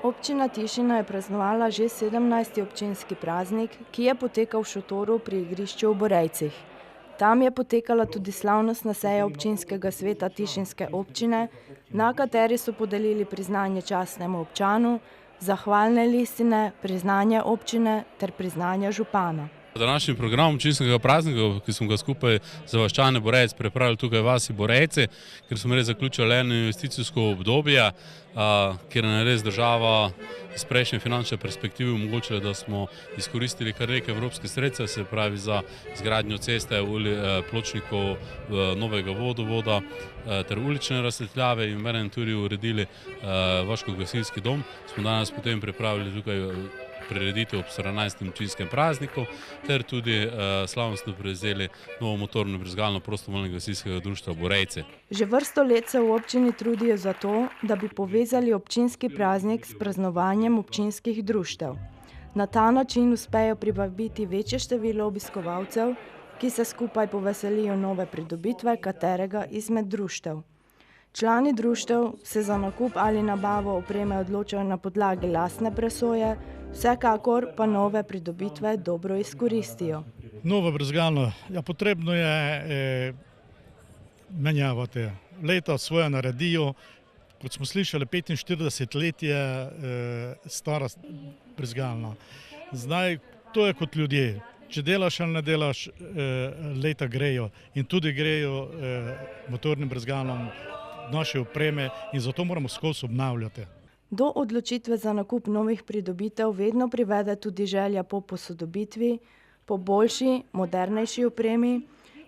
Občina Tišina je praznovala že 17. občinski praznik, ki je potekal v šotoru pri igrišču v Borejcih. Tam je potekala tudi slavnostna seja občinskega sveta Tišinske občine, na kateri so podelili priznanje častnemu občanu, zahvalne listine, priznanje občine ter priznanje župana. Današnji program občinskega praznika, ki smo ga skupaj z vaščani Borejc pripravili tukaj v vasi Borejci, ker smo res zaključili eno investicijsko obdobje, kjer je res država iz prejšnje finančne perspektive omogočila, da smo izkoristili kar nekaj evropskih sredstev, se pravi za izgradnjo ceste, pločnikov, novega vodovoda ter ulične razsvetljave in obenem tudi uredili vaško-gasilski dom. Smo danes potem pripravili tukaj prireditev ob 14. občinskem prazniku ter tudi slavnostno prevzeli novo motorno brizgalno prostovoljnega gasilskega društva Borejci. Že vrsto let se v občini trudijo za to, da bi povezali občinski praznik s praznovanjem občinskih društev. Na ta način uspejo privabiti večje število obiskovalcev, ki se skupaj poveselijo nove pridobitve katerega izmed društev. Člani društev se za nakup ali nabavo opreme odločajo na podlagi lastne presoje, vsekakor pa nove pridobitve dobro izkoristijo. Novo brizgalno, potrebno je menjavati. Leta svoje naredijo, kot smo slišali, 45 let je stara brizgalna. Zdaj, to je kot ljudje. Če delaš ali ne delaš, leta grejo in tudi grejo motornim brizgalom naše opreme in zato moramo skozi obnavljati. Do odločitve za nakup novih pridobitev vedno privede tudi želja po posodobitvi, po boljši, modernejši opremi,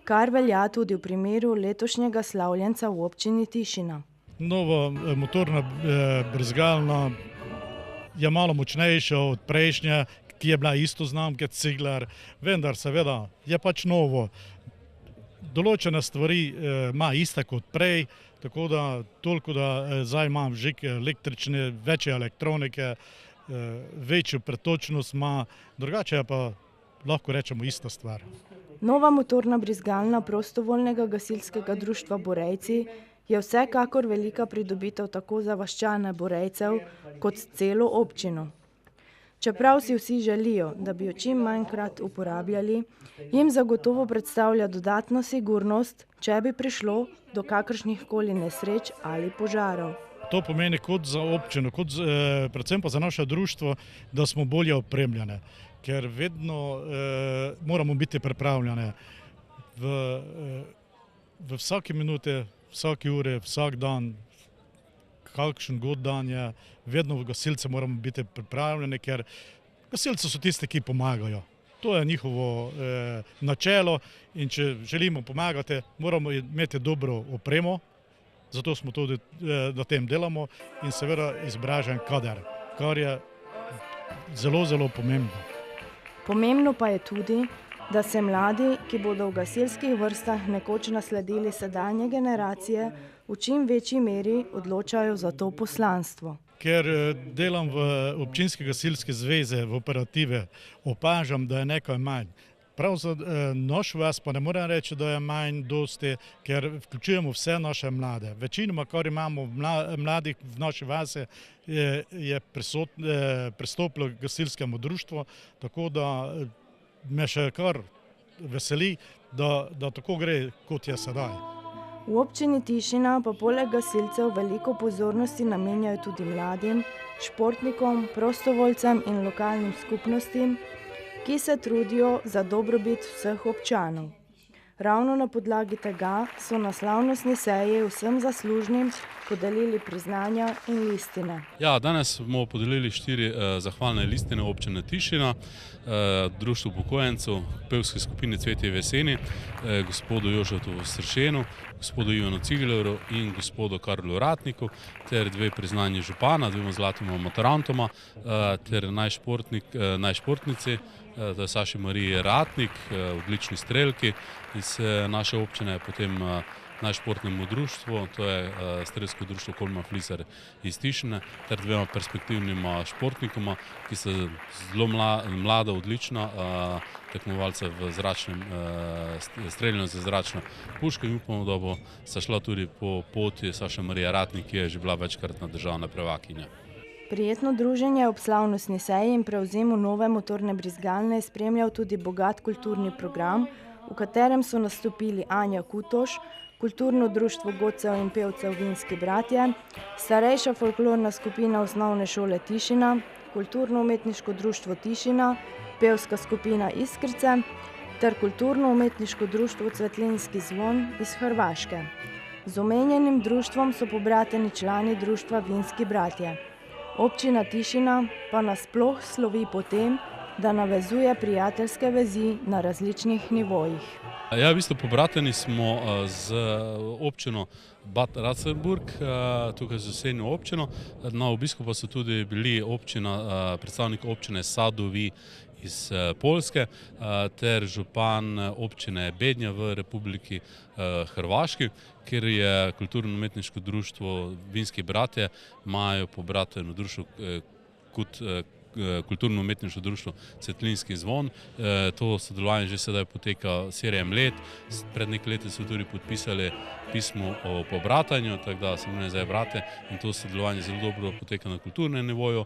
kar velja tudi v primeru letošnjega slavljenca v občini Tišina. Novo motorna brizgalna je malo močnejša od prejšnje, ki je bila isto znamke Cigler, vendar seveda je pač novo. Določene stvari ima iste kot prej, tako da toliko, da zdaj imam žig električne, večje elektronike, večjo pretočnost ima, drugače je pa lahko rečemo ista stvar. Nova motorna brizgalna prostovoljnega gasilskega društva Borejci je vsekakor velika pridobitev tako za vaščane Borejcev kot celo občino. Čeprav si vsi želijo, da bi jo čim manjkrat uporabljali, jim zagotovo predstavlja dodatno sigurnost, če bi prišlo do kakršnihkoli nesreč ali požarov. To pomeni kot za občino, predvsem pa za naše društvo, da smo bolje opremljene, ker vedno moramo biti pripravljene v vsaki minuti, vsaki uri, vsak dan, kakšen god dan je, vedno v gasilce moramo biti pripravljeni, ker gasilci so tisti, ki pomagajo. To je njihovo načelo in če želimo pomagati, moramo imeti dobro opremo, zato smo tudi na tem delamo in seveda izobražen kader, kar je zelo, zelo pomembno. Pomembno pa je tudi, da se mladi, ki bodo v gasilskih vrstah nekoč nasledili sedanje generacije, v čim večji meri odločajo za to poslanstvo. Ker delam v občinski gasilski zveze, v operative, opažam, da je nekaj manj. Prav za naš vas pa ne moram reči, da je manj dosti, ker vključujemo vse naše mlade. Večinoma, kar imamo mladih v naši vasi, je pristopilo k gasilskemu društvu, tako da me še kar veseli, da tako gre, kot je sedaj. V občini Tišina pa poleg gasilcev veliko pozornosti namenjajo tudi mladim, športnikom, prostovoljcem in lokalnim skupnostim, ki se trudijo za dobrobit vseh občanov. Ravno na podlagi tega so na slavnostni seji vsem zaslužnim podelili priznanja in listine. Danes smo podelili 4 zahvalne listine občine Tišina, društvu upokojencev, pevski skupini Cvetje jeseni, gospodu Jožetu Stršenu, gospodu Ivanu Ciglerju in gospodu Karlu Ratniku, ter 2 priznanji župana, 2 zlatima maturantoma, ter najšportnici, to je Saši Mariji Ratnik, odlični strelki iz naše občine, potem najšportnemu društvu, to je strelsko društvo Kolma Flisar iz Tišine, ter 2 perspektivnima športnikoma, ki so zelo mlada, odlična tekmovalca v streljanju z zračno puško in upamo, da bo se šla tudi po poti Saša Marija Ratnik, ki je že bila večkratna državna prvakinja. Prijetno druženje ob slavnostni seji in prevzemu nove motorne brizgalne je spremljal tudi bogat kulturni program, v katerem so nastopili Anja Kutoš, Kulturno društvo godcev in pevcev Vinski bratje, starejša folklorna skupina Osnovne šole Tišina, Kulturno-umetniško društvo Tišina, pevska skupina Iskrice ter Kulturno-umetniško društvo Cvetlinski zvon iz Hrvaške. Z omenjenim društvom so pobrateni člani društva Vinski bratje. Občina Tišina pa nasploh slovi po tem, da navezuje prijateljske vezi na različnih nivojih. Ja, v bistvu pobrateni smo z občino Bad Ratzeburg, tukaj z sosednjo občino. Na obisku pa so tudi bili predstavniki občine Sadovi iz Poljske ter župan občine Bednja v Republiki Hrvaški, kjer je Kulturno-umetniško društvo Vinski bratje, imajo pobrateno društvo kot Kulturno-umetniško društvo Cvetlinski zvon. To sodelovanje že sedaj poteka 7 let. Pred nekaj leti so tudi podpisali pismo o pobratanju, tako da se imenuje zdaj brate, in to sodelovanje zelo dobro poteka na kulturnem nivoju.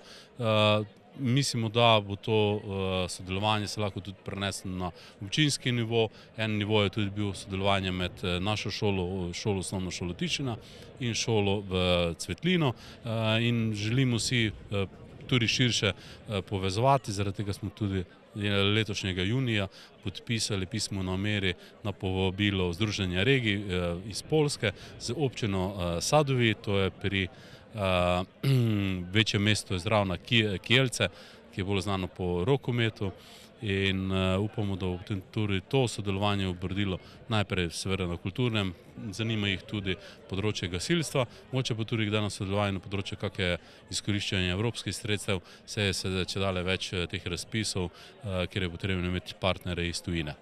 Mislimo, da bo to sodelovanje se lahko tudi preneslo na občinski nivo. En nivo je tudi bil sodelovanje med našo šolo, Osnovno šolo Tišina in šolo v Cvetlino, in želimo si tudi širše povezovati, zaradi tega smo tudi letošnjega junija podpisali pismo namere na povabilo Združenja regij iz Poljske z občino Sadovi, to je pri večjem mestu je zraven Kielce, ki je bolj znano po rokometu, in upamo, da bo tudi to sodelovanje obrodilo najprej seveda na kulturnem, zanima jih tudi področje gasilstva, mogoče pa tudi kdaj na sodelovanje na področje kakšne izkoriščanja evropskih sredstev, se je čedalje več teh razpisov, kjer je potrebno imeti partnere iz tujine.